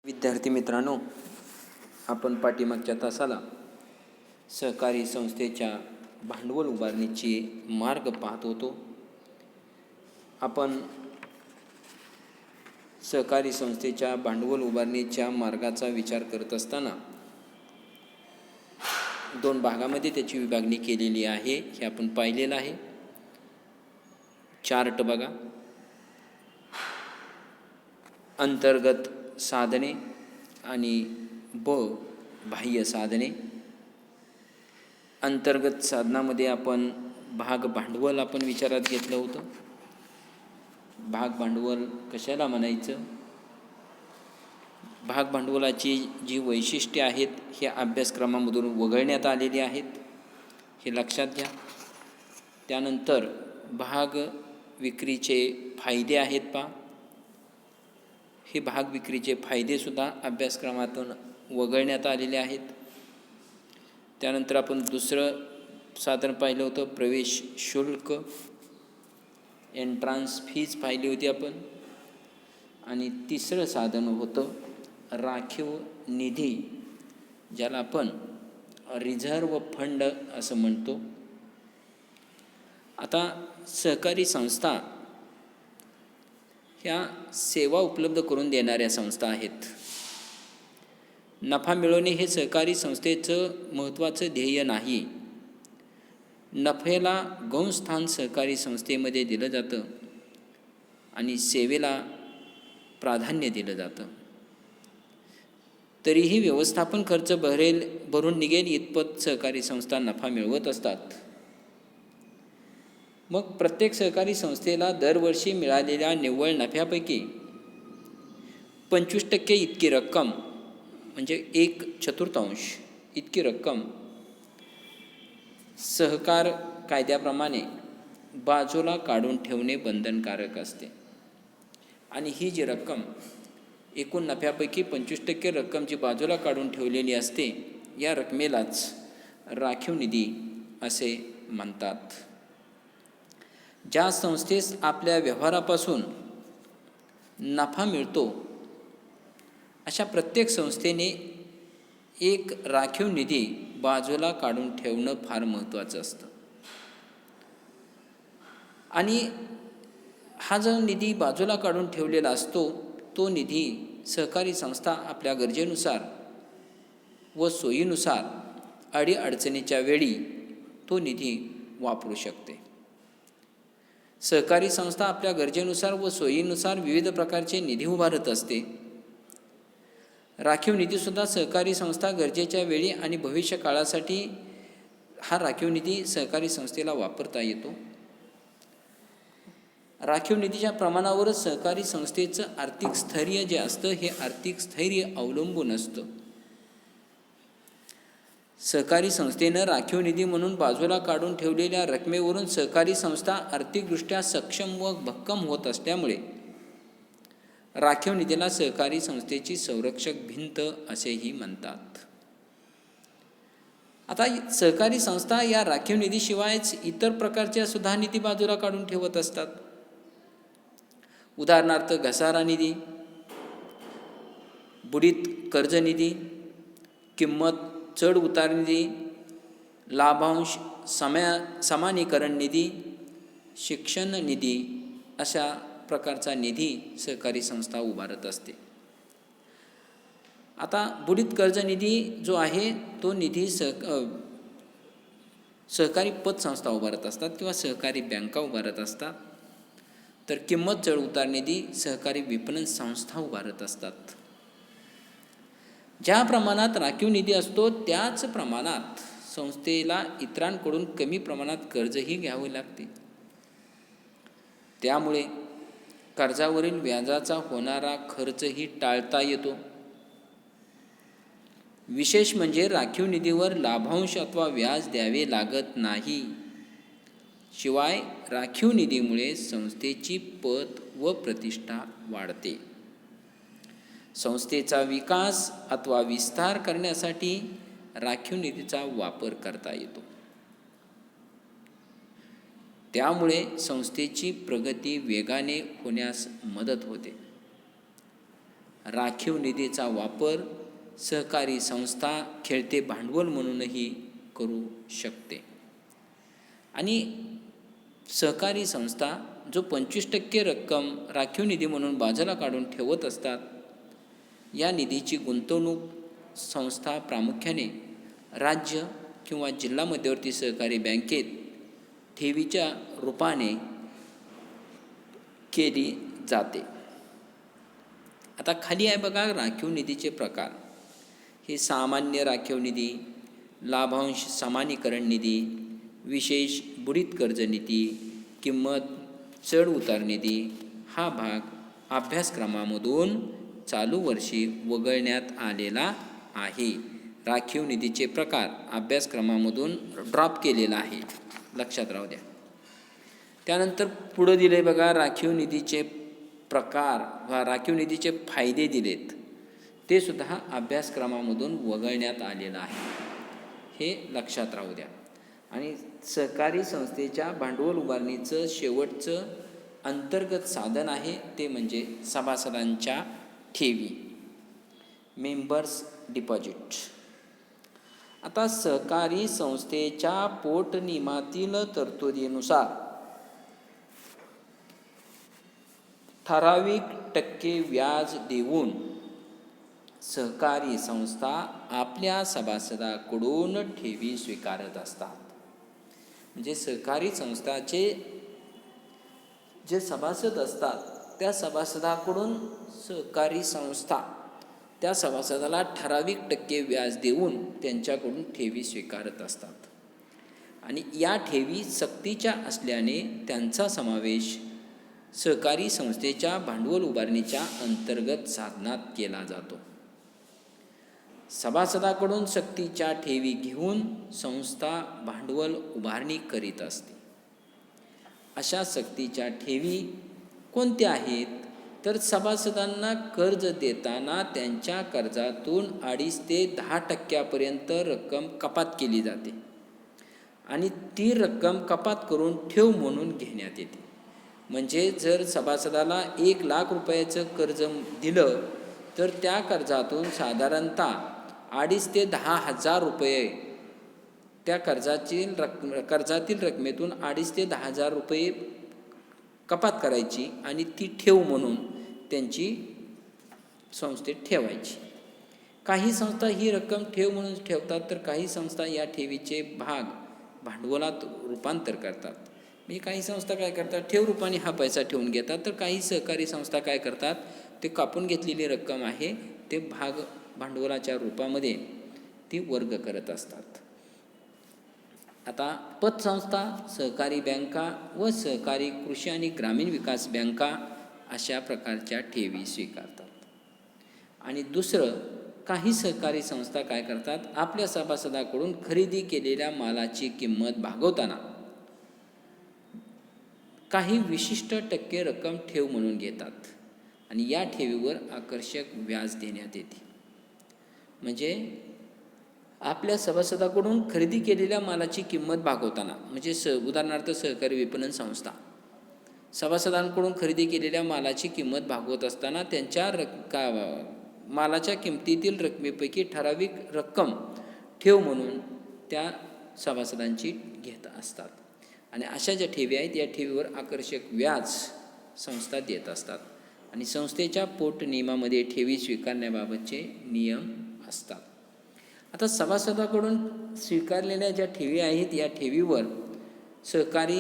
विद्यार्थी मित्रांनो, आपण पाठीमागच्या तासाला सहकारी संस्थेच्या भांडवल उभारणीचे मार्ग पाहत होतो. आपण सहकारी संस्थेच्या भांडवल उभारणीच्या मार्गाचा विचार करत असताना 2 भागामध्ये त्याची विभागणी केलेली आहे. हे आपण पाहिलेलं आहे. चार्ट बघा. अंतर्गत साधने आणि बाह्य साधने. अंतर्गत साधनामध्ये आपण भाग भांडवल आपण विचारात घेतलं होतं. भाग भांडवल कशाला म्हणायचं? भाग भांडवलाची जी वैशिष्ट्ये आहेत हे अभ्यासक्रमामधून वगळण्यात आलेली आहेत, हे लक्षात घ्या. त्यानंतर भाग विक्रीचे फायदे आहेत पहा. हे भाग विक्रीचे फायदेसुद्धा अभ्यासक्रमातून वगळण्यात आलेले आहेत. त्यानंतर आपण दुसरं साधन पाहिलं होतं, प्रवेश शुल्क, एंट्रान्स फीज पाहिली होती आपण. आणि तिसरं साधन होतं राखीव निधी, ज्याला आपण रिझर्व फंड असं म्हणतो. आता सहकारी संस्था ह्या सेवा उपलब्ध करून देणाऱ्या संस्था आहेत. नफा मिळवणे हे सहकारी संस्थेचं महत्त्वाचं ध्येय नाही. नफ्याला गौणस्थान सहकारी संस्थेमध्ये दिलं जातं आणि सेवेला प्राधान्य दिलं जातं. तरीही व्यवस्थापन खर्च भरून निघेल इतपत सहकारी संस्था नफा मिळवत असतात. मग प्रत्येक सहकारी संस्थेला दरवर्षी मिळालेल्या निव्वळ नफ्यापैकी 25% इतकी रक्कम, म्हणजे 1/4 इतकी रक्कम सहकार कायद्याप्रमाणे बाजूला काढून ठेवणे बंधनकारक असते. आणि ही जी रक्कम, एकूण नफ्यापैकी 25% रक्कम जी बाजूला काढून ठेवलेली असते, या रकमेलाच राखीव निधी असे म्हणतात. ज्या संस्थेस आपल्या व्यवहारापासून नफा मिळतो अशा प्रत्येक संस्थेने एक राखीव निधी बाजूला काढून ठेवणं फार महत्त्वाचं असतं. आणि हा जो निधी बाजूला काढून ठेवलेला असतो, तो निधी सहकारी संस्था आपल्या गरजेनुसार व सोयीनुसार अडीअडचणीच्या वेळी तो निधी वापरू शकते. सहकारी संस्था आपल्या गरजेनुसार व सोयीनुसार विविध प्रकारचे निधी उभारत असते. राखीव निधीसुद्धा सहकारी संस्था गरजेच्या वेळी आणि भविष्य काळासाठी हा राखीव निधी सहकारी संस्थेला वापरता येतो. राखीव निधीच्या प्रमाणावरच सहकारी संस्थेचं आर्थिक स्थैर्य जे असतं, हे आर्थिक स्थैर्य अवलंबून असतं. सहकारी संस्थेनं राखीव निधी म्हणून बाजूला काढून ठेवलेल्या रकमेवरून सहकारी संस्था आर्थिकदृष्ट्या सक्षम व भक्कम होत असल्यामुळे राखीव निधीला सहकारी संस्थेची संरक्षक भिंत असेही म्हणतात. आता सहकारी संस्था या राखीव निधीशिवायच इतर प्रकारच्या सुद्धा निधी बाजूला काढून ठेवत असतात. उदाहरणार्थ घसारा निधी, बुडीत कर्ज निधी, किंमत चढ उतार निधी, लाभांश समानीकरण निधी, शिक्षण निधी अशा प्रकारचा निधी सहकारी संस्था उभारत असते. आता बुडीत कर्ज निधी जो आहे तो निधी सहकारी पतसंस्था उभारत असतात किंवा सहकारी बँका उभारत असतात. तर किंमत चढ उतार निधी सहकारी विपणन संस्था उभारत असतात. ज्या प्रमाणात राखीव निधी असतो त्याच प्रमाणात संस्थेला इतरांकडून कमी प्रमाणात कर्जही घ्यावे लागते. त्यामुळे कर्जावरील व्याजाचा होणारा खर्चही टाळता येतो. विशेष म्हणजे राखीव निधीवर लाभांश अथवा व्याज द्यावे लागत नाही. शिवाय राखीव निधीमुळे संस्थेची पत व प्रतिष्ठा वाढते. संस्थेचा विकास अथवा विस्तार करण्यासाठी राखीव निधीचा वापर करता येतो. त्यामुळे संस्थेची प्रगती वेगाने होण्यास मदत होते. राखीव निधीचा वापर सहकारी संस्था खेळते भांडवल म्हणूनही करू शकते. आणि सहकारी संस्था जो 25% रक्कम राखीव निधी म्हणून बाजूला काढून ठेवत असतात, या निधीची गुंतवणूक संस्था प्रामुख्याने राज्य किंवा जिल्हा मध्यवर्ती सहकारी बँकेत ठेवीच्या रूपाने केली जाते. आता खाली आहे बघा राखीव निधीचे प्रकार. हे सामान्य राखीव निधी, लाभांश समानीकरण निधी, विशेष बुडीत कर्ज निधी, किंमत चढ उतार निधी. हा भाग अभ्यासक्रमामधून चालू वर्षी वगळण्यात आलेला आहे. राखीव निधीचे प्रकार अभ्यासक्रमामधून ड्रॉप केलेला आहे, लक्षात राहू द्या. त्यानंतर पुढं दिले बघा राखीव निधीचे प्रकार व राखीव निधीचे फायदे दिलेत, ते सुद्धा अभ्यासक्रमामधून वगळण्यात आलेलं आहे, हे लक्षात राहू द्या. आणि सहकारी संस्थेच्या भांडवल उभारणीचं शेवटचं अंतर्गत साधन आहे ते म्हणजे सभासदांच्या ठेवी, मेंबर्स डिपॉझिट. आता सहकारी संस्थेच्या पोटनियमातील तरतुदीनुसार ठराविक टक्के व्याज देऊन सहकारी संस्था आपल्या सभासदाकडून ठेवी स्वीकारत असतात. म्हणजे सहकारी संस्थाचे जे सभासद असतात त्या सभासदाकडून सहकारी संस्था त्या सभासदाला ठराविक टक्के व्याज देऊन त्यांच्याकडून ठेवी स्वीकारत असतात. आणि या ठेवी सक्तीच्या असल्याने त्यांचा समावेश सहकारी संस्थेच्या भांडवल उभारणीच्या अंतर्गत साधनात केला जातो. सभासदाकडून सक्तीच्या ठेवी घेऊन संस्था भांडवल उभारणी करीत असते. अशा सक्तीच्या ठेवी कोणत्या आहेत? तर सभासदांना कर्ज देताना त्यांच्या कर्जातून 2.5 ते 10% रक्कम कपात केली जाते आणि ती रक्कम कपात करून ठेव म्हणून घेण्यात येते. म्हणजे जर सभासदाला 1 लाख रुपयाचं कर्ज दिलं तर त्या कर्जातून साधारणतः 2.5 ते 10,000 रुपये त्या कर्जातील रकमेतून 2.5 ते 10,000 रुपये कपात करायची आणि ती ठेव म्हणून त्यांची संस्थेत ठेवायची. काही संस्था ही रक्कम ठेव म्हणून ठेवतात, तर काही संस्था या ठेवीचे भाग भांडवलात रूपांतर करतात. म्हणजे काही संस्था काय करतात, ठेव रूपाने हा पैसा ठेवून घेतात, तर काही सहकारी संस्था काय करतात, ते कापून घेतलेली रक्कम आहे ते भाग भांडवलाच्या रूपामध्ये ती वर्ग करत असतात. आता पतसंस्था, सहकारी बँका व सहकारी कृषी आणि ग्रामीण विकास बँका अशा प्रकारच्या ठेवी स्वीकारतात. आणि दुसरं, काही सहकारी संस्था काय करतात, आपल्या सभासदाकडून खरेदी केलेल्या मालाची किंमत भागवताना काही विशिष्ट टक्के रक्कम ठेव म्हणून घेतात आणि या ठेवीवर आकर्षक व्याज देण्यात येते. म्हणजे आपल्या सभासदाकडून खरेदी केलेल्या मालाची किंमत भागवताना, म्हणजे उदाहरणार्थ सहकारी विपणन संस्था सभासदांकडून खरेदी केलेल्या मालाची किंमत भागवत असताना त्यांच्या मालाच्या किमतीतील रकमेपैकी ठराविक रक्कम ठेव म्हणून त्या सभासदांची घेत असतात. आणि अशा ज्या ठेवी आहेत या ठेवीवर आकर्षक व्याज संस्था देत असतात. आणि संस्थेच्या पोटनियमामध्ये ठेवी स्वीकारण्याबाबतचे नियम असतात. आता सभासदाकडून स्वीकारलेल्या ज्या ठेवी आहेत या ठेवीवर सहकारी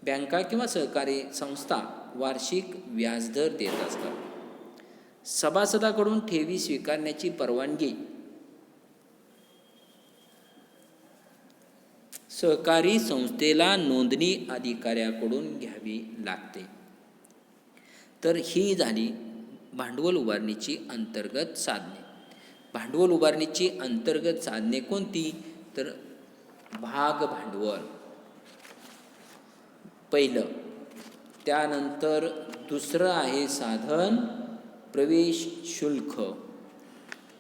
बँका किंवा सहकारी संस्था वार्षिक व्याजदर देत असतात. सभासदाकडून ठेवी स्वीकारण्याची परवानगी सहकारी संस्थेला नोंदणी अधिकाऱ्याकडून घ्यावी लागते. तर ही झाली भांडवल उभारणीची अंतर्गत साधने. भांडवल उभारणीची अंतर्गत साधने कोणती? तर भाग भांडवल पहिलं, त्यानंतर दुसरं आहे साधन प्रवेश शुल्क,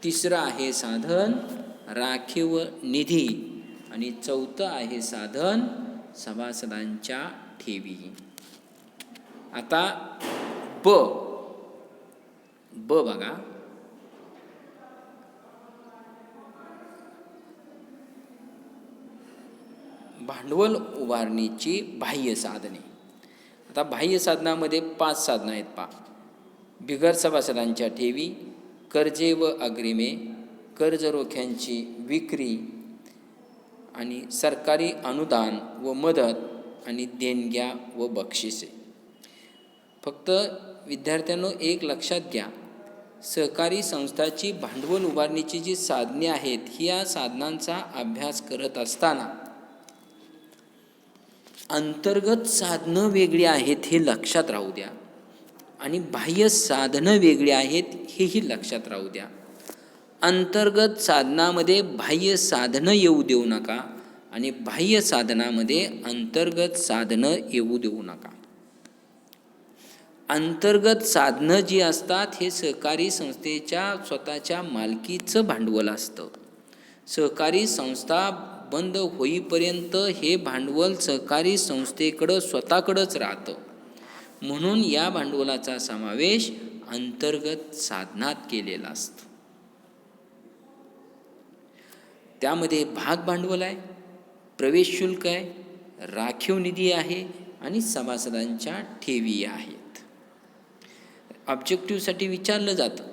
तिसरं आहे साधन राखीव निधी आणि चौथं आहे साधन सभासदांच्या ठेवी. आता ब बघा, भांडवल उभारणीची बाह्य साधने. आता बाह्य साधनामध्ये 5 साधनं आहेत पहा. बिगर सभासदांच्या ठेवी, कर्जे व अग्रिमे, कर्ज रोख्यांची विक्री आणि सरकारी अनुदान व मदत आणि देणग्या व बक्षिसे. फक्त विद्यार्थ्यांनो एक लक्षात घ्या, सहकारी संस्थाची भांडवल उभारणीची जी साधने आहेत, ह्या साधनांचा अभ्यास करत असताना अंतर्गत साधनं वेगळी आहेत हे लक्षात राहू द्या आणि बाह्य साधनं वेगळी आहेत हेही लक्षात राहू द्या. अंतर्गत साधनामध्ये बाह्य साधनं येऊ देऊ नका आणि बाह्य साधनामध्ये अंतर्गत साधनं येऊ देऊ नका. अंतर्गत साधनं जी असतात हे सहकारी संस्थेच्या स्वतःच्या मालकीचं भांडवल असतं. सहकारी संस्था बंद होईपर्यंत हे भांडवल सहकारी संस्थेकडं स्वतःकडंच राहतं. म्हणून या भांडवलाचा समावेश अंतर्गत साधनात केलेला असतो. त्यामध्ये भाग भांडवल आहे, प्रवेश शुल्क आहे, राखीव निधी आहे आणि सभासदांच्या ठेवी आहेत. ऑब्जेक्टिव्हसाठी विचारलं जातं,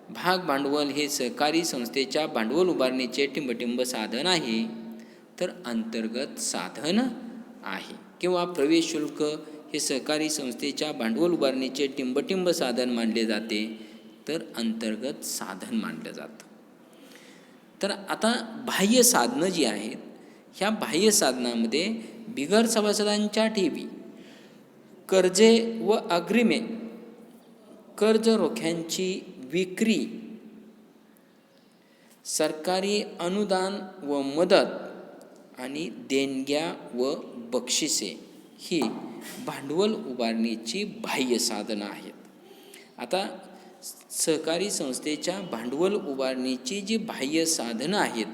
भाग भांडवल हे सहकारी संस्थेच्या भांडवल उभारणीचे टिंबटिंब साधन आहे तर अंतर्गत साधन आहे, किंवा प्रवेश शुल्क हे सहकारी संस्थेच्या भांडवल उभारणीचे टिंबटिंब साधन मानले जाते तर अंतर्गत साधन मानलं जातं. तर आता बाह्य साधनं जी आहेत, ह्या बाह्य साधनामध्ये बिगर सभासदांच्या ठेवी, कर्जे व अग्रिमे, कर्ज रोख्यांची विक्री, सरकारी अनुदान व मदत आणि देणग्या व बक्षिसे ही भांडवल उभारणीची बाह्य साधनं आहेत. आता सहकारी संस्थेच्या भांडवल उभारणीची जी बाह्य साधनं आहेत,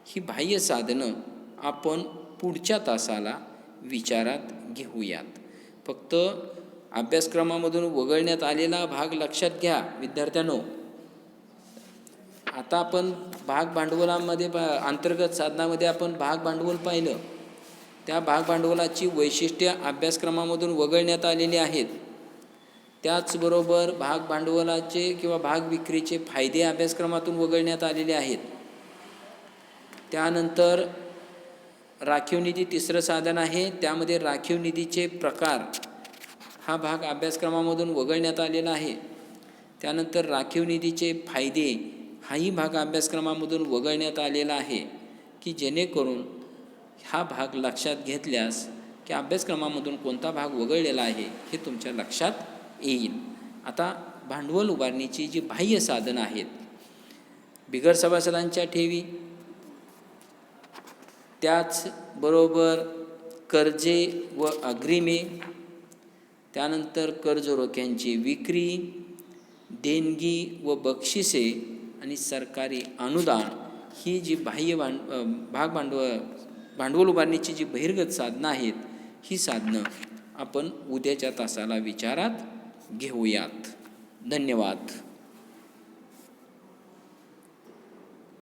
ही बाह्य साधनं आपण पुढच्या तासाला विचारात घेऊयात. फक्त अभ्यासक्रमामधून वगळण्यात आलेला भाग लक्षात घ्या विद्यार्थ्यांनो. आता आपण भाग भांडवलामध्ये अंतर्गत साधनामध्ये आपण भाग भांडवल पाहिलं. त्या भाग भांडवलाची वैशिष्ट्ये अभ्यासक्रमामधून वगळण्यात आलेली आहेत. त्याचबरोबर भाग भांडवलाचे किंवा भाग विक्रीचे फायदे अभ्यासक्रमातून वगळण्यात आलेले आहेत. त्यानंतर राखीव निधी तिसरं साधन आहे, त्यामध्ये राखीव निधीचे प्रकार हा भाग अभ्यासक्रमामधून वगळण्यात आलेला आहे. त्यानंतर राखीव निधीचे फायदे हाही भाग अभ्यासक्रमामधून वगळण्यात आलेला आहे, की जेणेकरून हा भाग लक्षात घेतल्यास की अभ्यासक्रमामधून कोणता भाग वगळलेला आहे हे तुमच्या लक्षात येईल. आता भांडवल उभारणीची जी बाह्य साधनं आहेत, बिगर सभासदांच्या ठेवी, त्याचबरोबर कर्जे व अग्रिमे, त्यानंतर कर्ज रोख्यांची विक्री, देणगी व बक्षिसे आणि सरकारी अनुदान, ही जी बाह्य भांडवल उभारणीची जी बहिर्गत साधनं आहेत, ही साधनं आपण उद्याच्या तासाला विचारात घेऊयात. धन्यवाद.